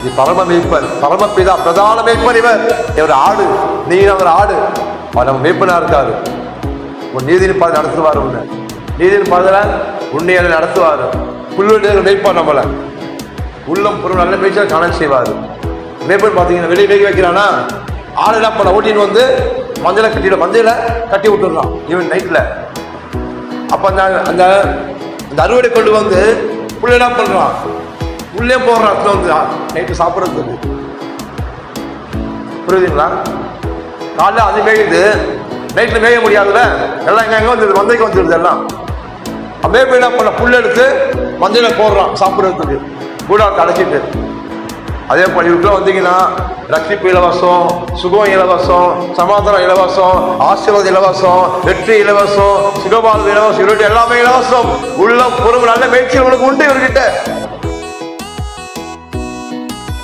பரம மேய்ப்பன், பரமபிதா, பிரதான மேய்ப்பன் இவர் ஆடு, நீ அவர் ஆடு. அவர் நம்ம மேய்ப்பனா இருக்காரு. உன் நீதியின் பாதை நடத்துவார், உன்னை நீதியின் பாதையில உன்னை நடத்துவாரு. புல்வெளிகள் மேய்ப்பார், நம்மள உள்ளம் பொருள் நல்ல மேய்ச்சல் காண செய்வாரு. மேய்ப்பன் பார்த்தீங்கன்னா வெளியே மேய்க்க வைக்கிறானா, ஆடு என்ன பண்ண ஓட்டின்னு வந்து மஞ்சளை கட்டி விட்டுறான் ஈவன் நைட்ல. அப்ப அந்த அறுவடை கொண்டு வந்து புள்ள என்ன பண்றான், உள்ளே போடுறான் வந்து நைட்டு சாப்பிட்றதுக்கு. புரியுதுங்களா? காலைல அது மேயுது, நைட்ல மேய முடியாதுல்ல, எல்லாம் எங்க வந்து மந்தைக்கு வந்துடுது எல்லாம். மேய்ப்பு என்ன பண்ண புல் எடுத்து மந்தையில போடுறான் சாப்பிட்றதுக்கு, கூடாரத்தை அடைச்சிட்டு. அதே போல இவருக்குள்ள வந்தீங்கன்னா ரட்சிப்பு இலவசம், சுகம் இலவசம், சமாதானம் இலவசம், ஆசீர்வாதம் இலவசம், வெற்றி இலவசம், சுகபாலம் இலவசம், இவருடைய எல்லாமே இலவசம். உள்ள பொறுப்பு நல்ல மேய்ச்சி உங்களுக்கு உண்டு இவர்கிட்ட.